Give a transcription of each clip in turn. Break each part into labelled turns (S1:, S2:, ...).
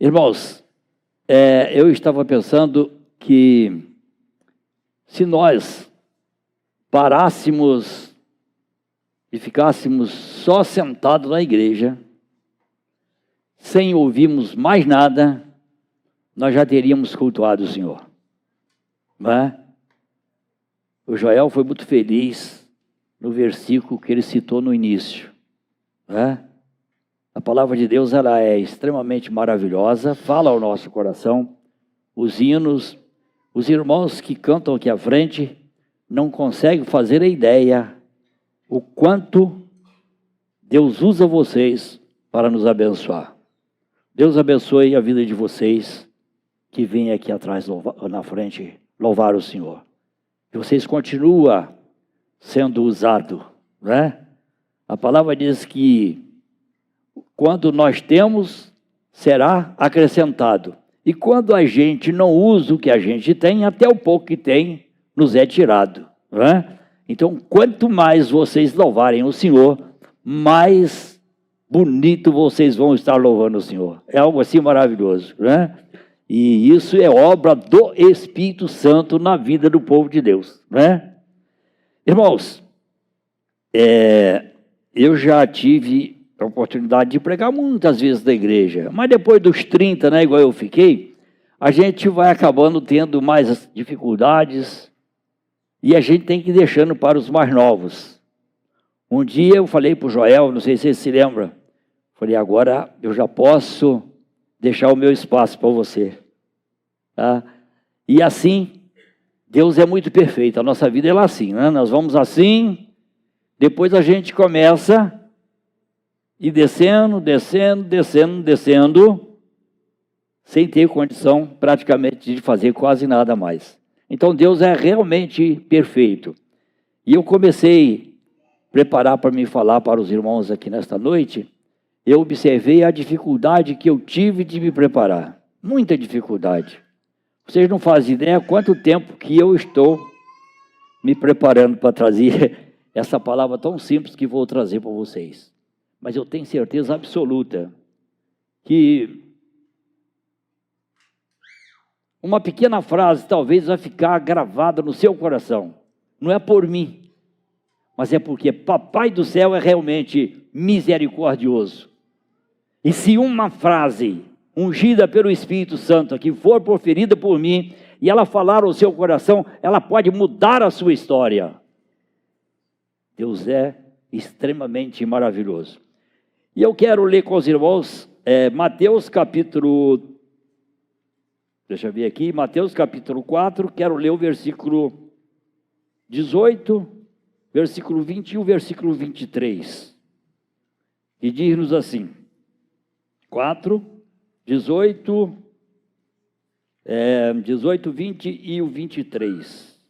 S1: Irmãos, eu estava pensando que se nós parássemos e ficássemos só sentados na igreja, sem ouvirmos mais nada, nós já teríamos cultuado o Senhor. Não é? O Joel foi muito feliz no versículo que ele citou no início. Não é? A palavra de Deus, ela é extremamente maravilhosa, fala ao nosso coração. Os hinos, os irmãos que cantam aqui à frente, não conseguem fazer a ideia o quanto Deus usa vocês para nos abençoar. Deus abençoe a vida de vocês que vêm aqui atrás, na frente, louvar o Senhor. Que vocês continuem sendo usados, né? A palavra diz que quando nós temos, será acrescentado. E quando a gente não usa o que a gente tem, até o pouco que tem, nos é tirado. Não é? Então, quanto mais vocês louvarem o Senhor, mais bonito vocês vão estar louvando o Senhor. É algo assim maravilhoso. Não é? E isso é obra do Espírito Santo na vida do povo de Deus. Não é? Irmãos, eu já tive a oportunidade de pregar muitas vezes na igreja, mas depois dos 30, né, igual eu fiquei, a gente vai acabando tendo mais dificuldades e a gente tem que ir deixando para os mais novos. Um dia eu falei para o Joel, não sei se ele se lembra, falei, agora eu já posso deixar o meu espaço para você. Tá? E assim, Deus é muito perfeito, a nossa vida é assim, né? Nós vamos assim, depois a gente começa e descendo, sem ter condição praticamente de fazer quase nada mais. Então Deus é realmente perfeito. E eu comecei a preparar para me falar para os irmãos aqui nesta noite, eu observei a dificuldade que eu tive de me preparar. Muita dificuldade. Vocês não fazem ideia quanto tempo que eu estou me preparando para trazer essa palavra tão simples que vou trazer para vocês. Mas eu tenho certeza absoluta que uma pequena frase talvez vai ficar gravada no seu coração. Não é por mim, mas é porque Papai do Céu é realmente misericordioso. E se uma frase ungida pelo Espírito Santo que for proferida por mim e ela falar ao seu coração, ela pode mudar a sua história. Deus é extremamente maravilhoso. E eu quero ler com os irmãos Mateus capítulo, deixa eu ver aqui, Mateus capítulo 4, quero ler o versículo 18, versículo 20 e o versículo 23. E diz-nos assim, 4, 18, 20 e o 23.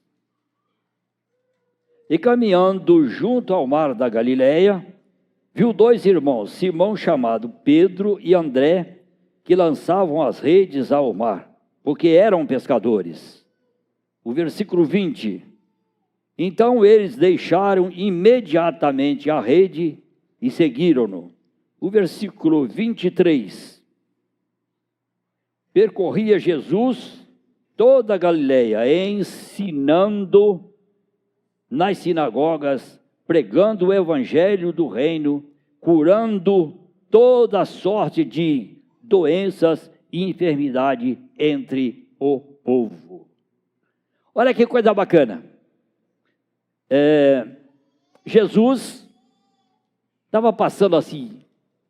S1: E caminhando junto ao mar da Galileia, viu dois irmãos, Simão chamado Pedro e André, que lançavam as redes ao mar, porque eram pescadores. O versículo 20. Então eles deixaram imediatamente a rede e seguiram-no. O versículo 23. Percorria Jesus toda a Galileia, ensinando nas sinagogas, pregando o evangelho do reino, curando toda sorte de doenças e enfermidade entre o povo. Olha que coisa bacana. Jesus estava passando assim,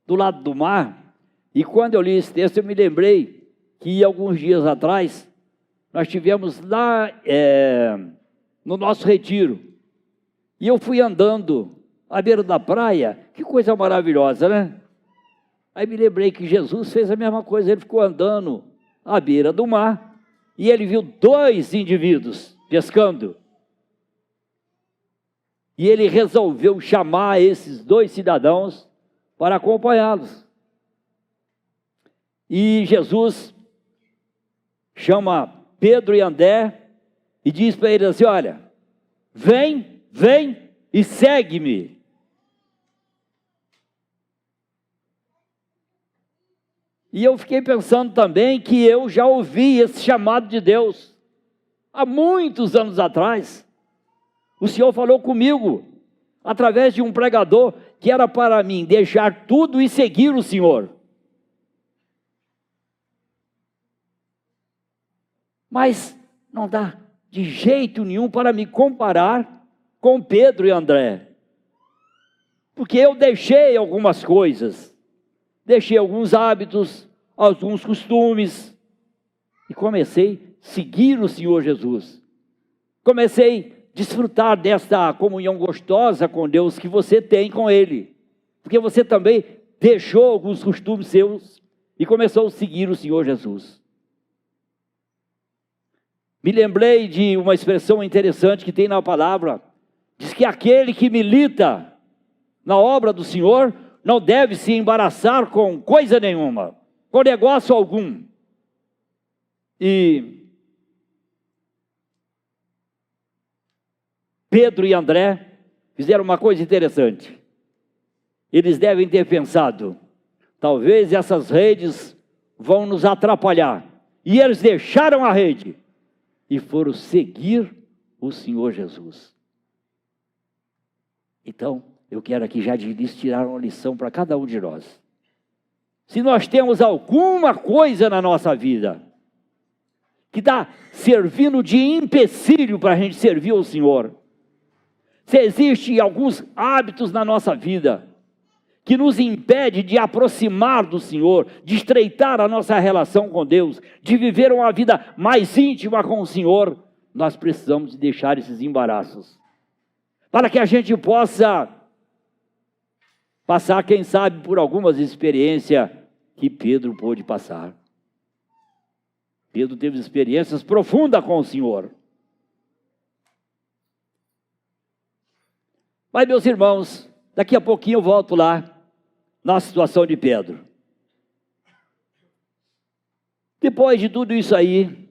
S1: do lado do mar, e quando eu li esse texto, eu me lembrei que alguns dias atrás, nós tivemos lá no nosso retiro, e eu fui andando à beira da praia, que coisa maravilhosa, né? Aí me lembrei que Jesus fez a mesma coisa, ele ficou andando à beira do mar, e ele viu dois indivíduos pescando. E ele resolveu chamar esses dois cidadãos para acompanhá-los. E Jesus chama Pedro e André e diz para eles assim, olha, vem e segue-me. E eu fiquei pensando também que eu já ouvi esse chamado de Deus há muitos anos atrás. O Senhor falou comigo através de um pregador que era para mim deixar tudo e seguir o Senhor. Mas não dá de jeito nenhum para me comparar com Pedro e André. Porque eu deixei algumas coisas, deixei alguns hábitos, alguns costumes, e comecei a seguir o Senhor Jesus. Comecei a desfrutar desta comunhão gostosa com Deus que você tem com Ele. Porque você também deixou alguns costumes seus e começou a seguir o Senhor Jesus. Me lembrei de uma expressão interessante que tem na palavra. Diz que aquele que milita na obra do Senhor não deve se embaraçar com coisa nenhuma, com negócio algum. E Pedro e André fizeram uma coisa interessante. Eles devem ter pensado, talvez essas redes vão nos atrapalhar. E eles deixaram a rede e foram seguir o Senhor Jesus. Então, eu quero aqui já de início tirar uma lição para cada um de nós. Se nós temos alguma coisa na nossa vida que está servindo de empecilho para a gente servir ao Senhor, se existem alguns hábitos na nossa vida que nos impede de aproximar do Senhor, de estreitar a nossa relação com Deus, de viver uma vida mais íntima com o Senhor, nós precisamos de deixar esses embaraços, para que a gente possa passar, quem sabe, por algumas experiências que Pedro pôde passar. Pedro teve experiências profundas com o Senhor. Mas, meus irmãos, daqui a pouquinho eu volto lá, na situação de Pedro. Depois de tudo isso aí,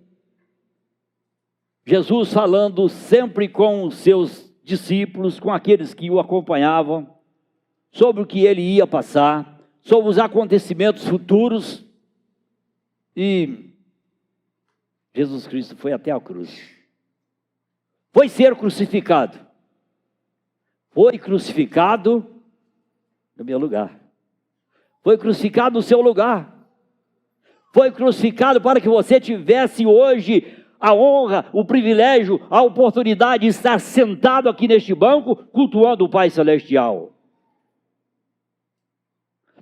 S1: Jesus falando sempre com os seus discípulos, com aqueles que o acompanhavam, sobre o que ele ia passar, sobre os acontecimentos futuros, e Jesus Cristo foi até a cruz. Foi ser crucificado. Foi crucificado no meu lugar. Foi crucificado no seu lugar. Foi crucificado para que você tivesse hoje a honra, o privilégio, a oportunidade de estar sentado aqui neste banco, cultuando o Pai Celestial.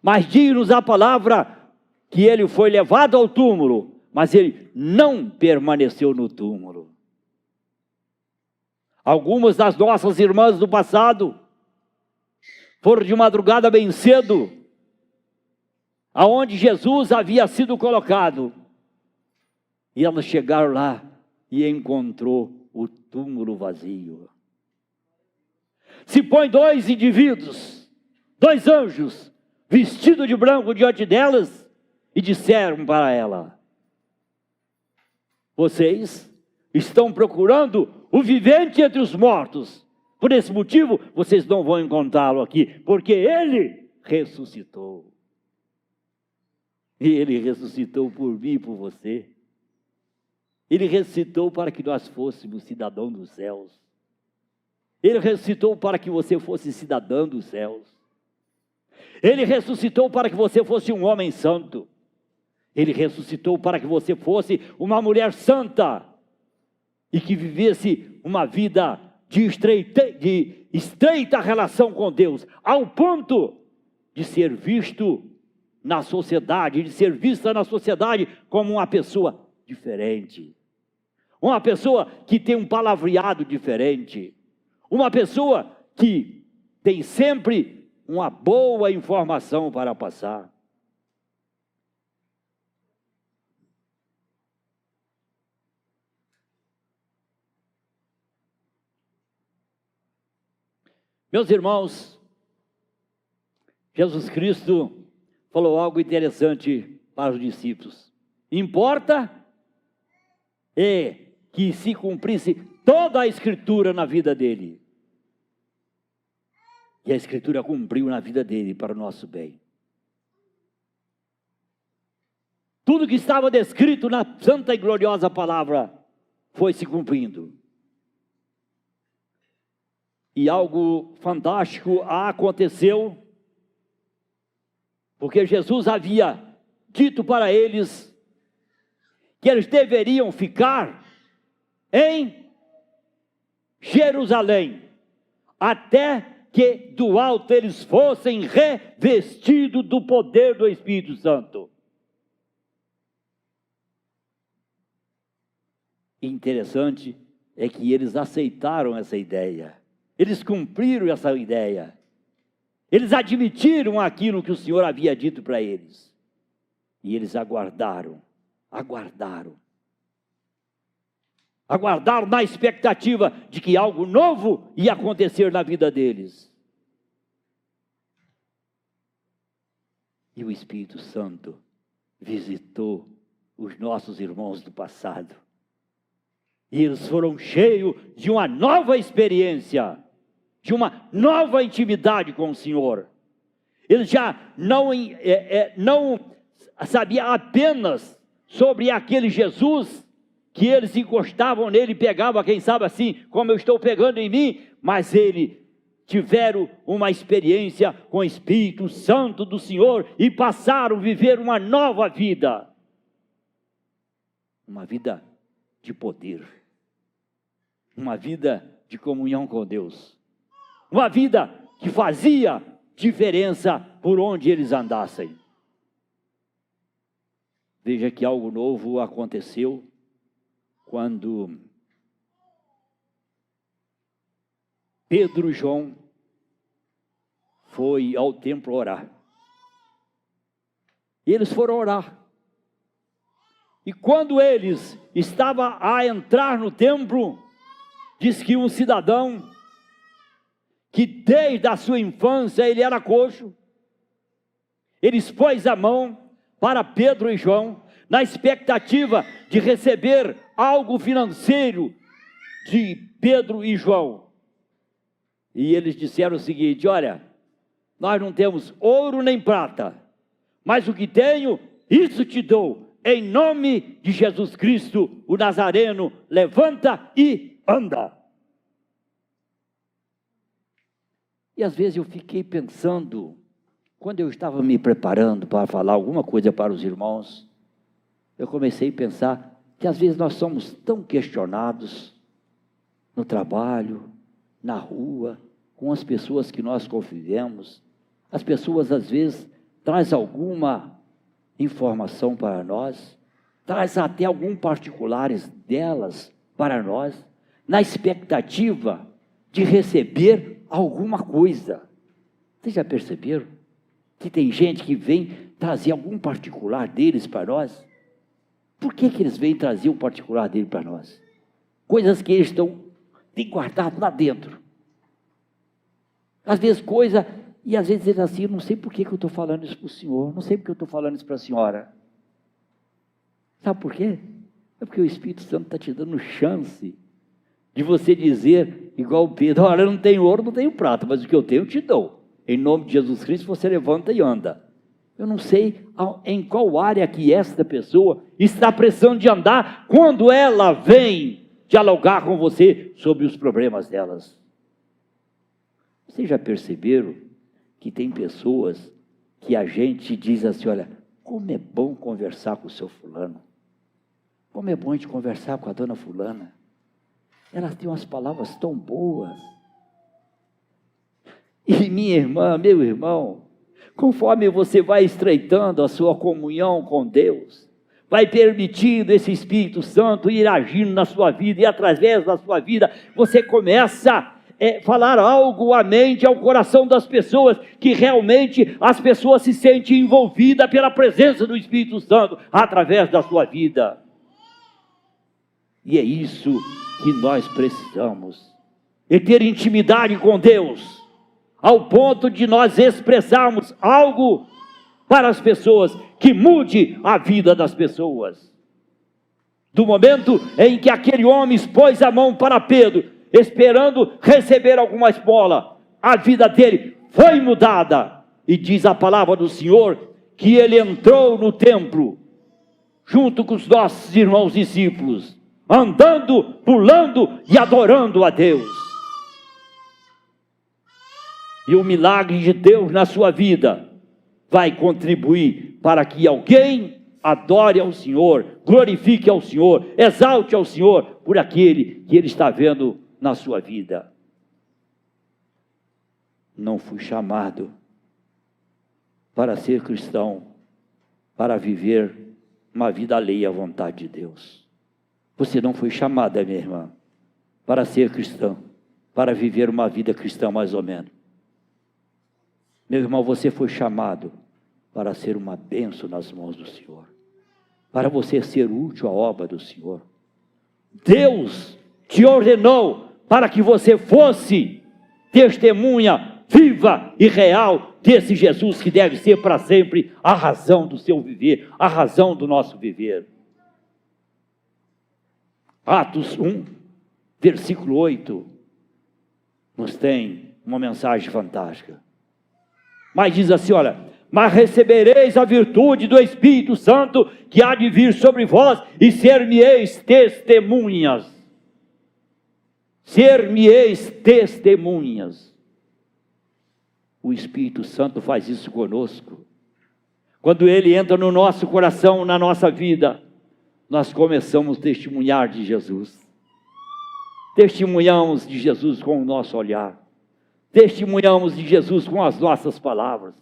S1: Mas diz-nos a palavra que ele foi levado ao túmulo, mas ele não permaneceu no túmulo. Algumas das nossas irmãs do passado foram de madrugada bem cedo, aonde Jesus havia sido colocado, e elas chegaram lá e encontrou o túmulo vazio. Se põe dois indivíduos, dois anjos, vestidos de branco diante delas, e disseram para ela: vocês estão procurando o vivente entre os mortos. Por esse motivo, vocês não vão encontrá-lo aqui, porque ele ressuscitou. E ele ressuscitou por mim e por você. Ele ressuscitou para que nós fôssemos cidadãos dos céus. Ele ressuscitou para que você fosse cidadão dos céus. Ele ressuscitou para que você fosse um homem santo. Ele ressuscitou para que você fosse uma mulher santa e que vivesse uma vida de estreita relação com Deus, ao ponto de ser visto na sociedade, de ser vista na sociedade como uma pessoa diferente, uma pessoa que tem um palavreado diferente, uma pessoa que tem sempre uma boa informação para passar. Meus irmãos, Jesus Cristo falou algo interessante para os discípulos. Importa que se cumprisse toda a Escritura na vida dele. E a Escritura cumpriu na vida dele para o nosso bem. Tudo que estava descrito na santa e gloriosa palavra foi se cumprindo. E algo fantástico aconteceu, porque Jesus havia dito para eles que eles deveriam ficar em Jerusalém, até que do alto eles fossem revestidos do poder do Espírito Santo. Interessante é que eles aceitaram essa ideia, eles cumpriram essa ideia, eles admitiram aquilo que o Senhor havia dito para eles, e eles aguardaram na expectativa de que algo novo ia acontecer na vida deles. E o Espírito Santo visitou os nossos irmãos do passado. E eles foram cheios de uma nova experiência, de uma nova intimidade com o Senhor. Eles já não sabiam apenas sobre aquele Jesus, que eles encostavam nele e pegavam, quem sabe assim, como eu estou pegando em mim, mas eles tiveram uma experiência com o Espírito Santo do Senhor e passaram a viver uma nova vida. Uma vida de poder, uma vida de comunhão com Deus, uma vida que fazia diferença por onde eles andassem. Veja que algo novo aconteceu quando Pedro e João foi ao templo orar. Eles foram orar. E quando eles estavam a entrar no templo, diz que um cidadão, que desde a sua infância ele era coxo, ele expôs a mão para Pedro e João, na expectativa de receber algo financeiro de Pedro e João. E eles disseram o seguinte: olha, nós não temos ouro nem prata, mas o que tenho, isso te dou. Em nome de Jesus Cristo, o Nazareno, levanta e anda. E às vezes eu fiquei pensando, quando eu estava me preparando para falar alguma coisa para os irmãos, eu comecei a pensar que às vezes nós somos tão questionados no trabalho, na rua, com as pessoas que nós convivemos. As pessoas às vezes trazem alguma informação para nós, traz até algum particulares delas para nós, na expectativa de receber alguma coisa. Vocês já perceberam que tem gente que vem trazer algum particular deles para nós? Por que eles vêm trazer um particular dele para nós? Coisas que eles têm guardado lá dentro. Às vezes e às vezes eles assim, eu não sei por que eu estou falando isso para o senhor, não sei por que eu estou falando isso para a senhora. Sabe por quê? É porque o Espírito Santo está te dando chance de você dizer, igual o Pedro: olha, eu não tenho ouro, não tenho prata, mas o que eu tenho eu te dou. Em nome de Jesus Cristo você levanta e anda. Eu não sei em qual área que esta pessoa está precisando de andar quando ela vem dialogar com você sobre os problemas delas. Vocês já perceberam que tem pessoas que a gente diz assim: olha, como é bom conversar com o seu fulano, como é bom a gente conversar com a dona fulana, elas têm umas palavras tão boas. E minha irmã, meu irmão, conforme você vai estreitando a sua comunhão com Deus, vai permitindo esse Espírito Santo ir agindo na sua vida, e através da sua vida, você começa a falar algo à mente, ao coração das pessoas, que realmente as pessoas se sentem envolvidas pela presença do Espírito Santo, através da sua vida. E é isso que nós precisamos, é ter intimidade com Deus, ao ponto de nós expressarmos algo para as pessoas, que mude a vida das pessoas. Do momento em que aquele homem expôs a mão para Pedro, esperando receber alguma esmola, a vida dele foi mudada, e diz a palavra do Senhor, que ele entrou no templo, junto com os nossos irmãos discípulos, andando, pulando e adorando a Deus. E o milagre de Deus na sua vida vai contribuir para que alguém adore ao Senhor, glorifique ao Senhor, exalte ao Senhor por aquele que Ele está vendo na sua vida. Não fui chamado para ser cristão, para viver uma vida alheia à vontade de Deus. Você não foi chamada, minha irmã, para ser cristão, para viver uma vida cristã mais ou menos. Meu irmão, você foi chamado para ser uma bênção nas mãos do Senhor, para você ser útil à obra do Senhor. Deus te ordenou para que você fosse testemunha viva e real desse Jesus que deve ser para sempre a razão do seu viver, a razão do nosso viver. Atos 1, versículo 8, nos tem uma mensagem fantástica. Mas diz assim, olha: mas recebereis a virtude do Espírito Santo que há de vir sobre vós, e ser-me-eis testemunhas. Ser-me-eis testemunhas. O Espírito Santo faz isso conosco. Quando Ele entra no nosso coração, na nossa vida, nós começamos a testemunhar de Jesus. Testemunhamos de Jesus com o nosso olhar. Testemunhamos de Jesus com as nossas palavras.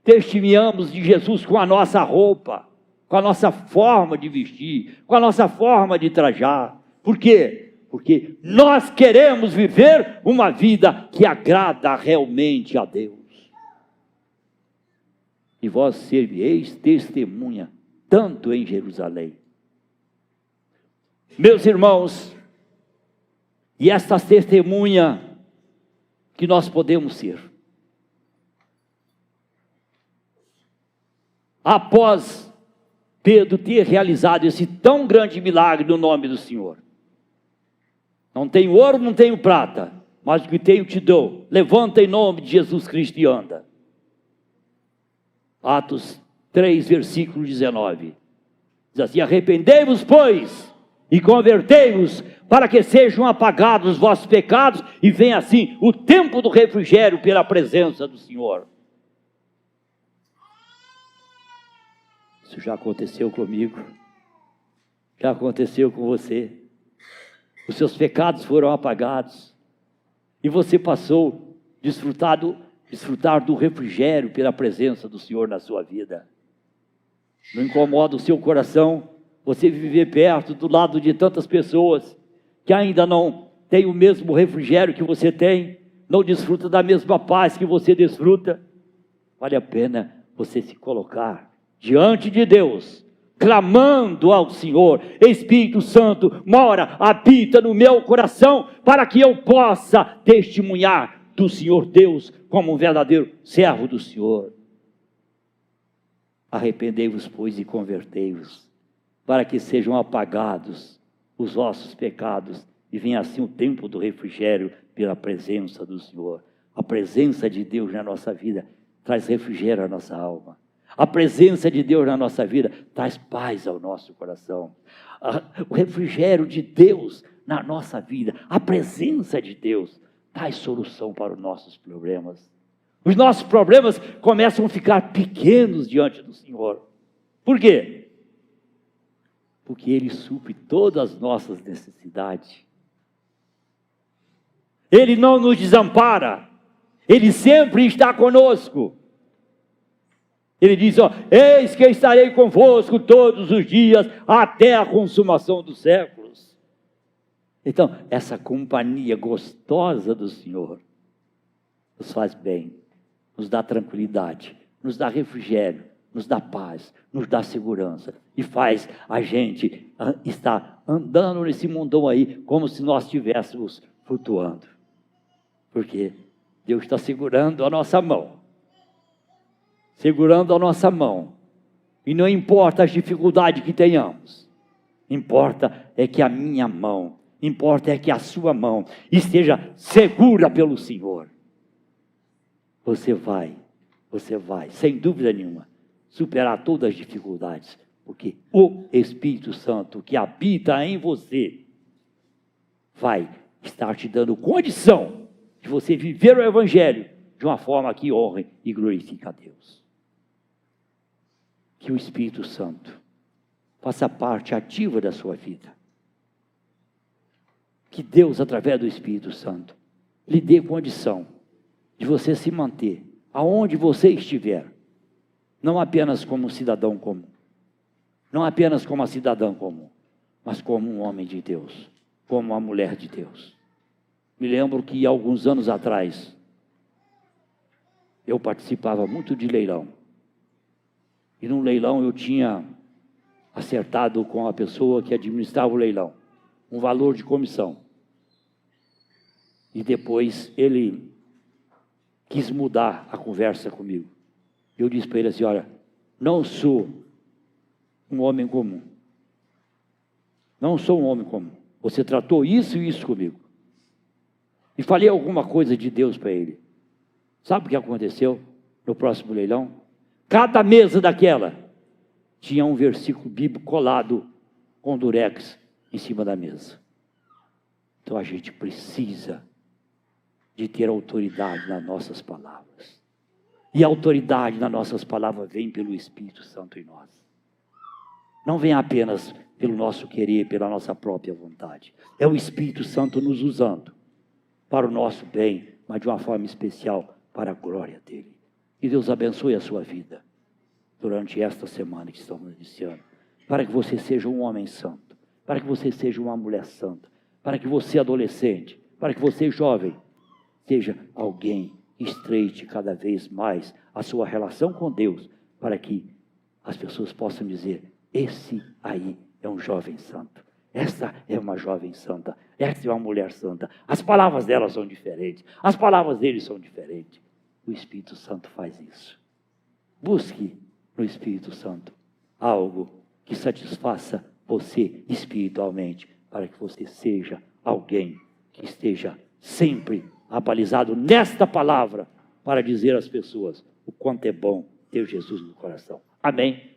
S1: Testemunhamos de Jesus com a nossa roupa, com a nossa forma de vestir, com a nossa forma de trajar. Por quê? Porque nós queremos viver uma vida que agrada realmente a Deus. E vós sereis testemunha, tanto em Jerusalém. Meus irmãos, e esta testemunha que nós podemos ser. Após Pedro ter realizado esse tão grande milagre no nome do Senhor. Não tenho ouro, não tenho prata, mas o que tenho te dou. Levanta em nome de Jesus Cristo e anda. Atos 3, versículo 19. Diz assim: arrependei-vos, pois, e convertei-vos, para que sejam apagados os vossos pecados, e venha assim o tempo do refrigério pela presença do Senhor. Isso já aconteceu comigo, já aconteceu com você. Os seus pecados foram apagados, e você passou a desfrutar do refrigério pela presença do Senhor na sua vida. Não incomoda o seu coração você viver perto, do lado de tantas pessoas que ainda não têm o mesmo refrigério que você tem, não desfruta da mesma paz que você desfruta? Vale a pena você se colocar diante de Deus, clamando ao Senhor: Espírito Santo, mora, habita no meu coração, para que eu possa testemunhar do Senhor Deus como um verdadeiro servo do Senhor. Arrependei-vos, pois, e convertei-vos, para que sejam apagados os vossos pecados, e venha assim o tempo do refrigério pela presença do Senhor. A presença de Deus na nossa vida traz refrigério à nossa alma. A presença de Deus na nossa vida traz paz ao nosso coração. O refrigério de Deus na nossa vida, a presença de Deus, traz solução para os nossos problemas. Os nossos problemas começam a ficar pequenos diante do Senhor. Por quê? Porque Ele supre todas as nossas necessidades. Ele não nos desampara. Ele sempre está conosco. Ele diz: eis que estarei convosco todos os dias, até a consumação dos séculos. Então, essa companhia gostosa do Senhor nos faz bem, nos dá tranquilidade, nos dá refrigério, nos dá paz, nos dá segurança, e faz a gente estar andando nesse mundão aí, como se nós estivéssemos flutuando. Porque Deus está segurando a nossa mão. Segurando a nossa mão. E não importa as dificuldades que tenhamos. Importa é que a minha mão, importa é que a sua mão esteja segura pelo Senhor. Você vai, sem dúvida nenhuma, superar todas as dificuldades, Porque o Espírito Santo que habita em você vai estar te dando condição de você viver o Evangelho de uma forma que honre e glorifique a Deus. Que o Espírito Santo faça parte ativa da sua vida. Que Deus, através do Espírito Santo, lhe dê condição de você se manter aonde você estiver, não apenas como um cidadão comum, não apenas como uma cidadã comum, mas como um homem de Deus, como uma mulher de Deus. Me lembro que alguns anos atrás, eu participava muito de leilão. E num leilão eu tinha acertado com a pessoa que administrava o leilão um valor de comissão. E depois ele quis mudar a conversa comigo. Eu disse para ele assim: olha, não sou um homem comum. Não sou um homem comum. Você tratou isso e isso comigo. E falei alguma coisa de Deus para ele. Sabe o que aconteceu no próximo leilão? Cada mesa daquela tinha um versículo bíblico colado com durex em cima da mesa. Então a gente precisa de ter autoridade nas nossas palavras. E a autoridade nas nossas palavras vem pelo Espírito Santo em nós. Não vem apenas pelo nosso querer, pela nossa própria vontade. É o Espírito Santo nos usando para o nosso bem, mas de uma forma especial para a glória dele. Que Deus abençoe a sua vida durante esta semana que estamos iniciando, para que você seja um homem santo, para que você seja uma mulher santa, para que você, adolescente, para que você, jovem, seja alguém que estreite cada vez mais a sua relação com Deus, para que as pessoas possam dizer: esse aí é um jovem santo, essa é uma jovem santa, essa é uma mulher santa. As palavras dela são diferentes, as palavras dele são diferentes. O Espírito Santo faz isso. Busque no Espírito Santo algo que satisfaça você espiritualmente, para que você seja alguém que esteja sempre abalizado nesta palavra, para dizer às pessoas o quanto é bom ter Jesus no coração. Amém?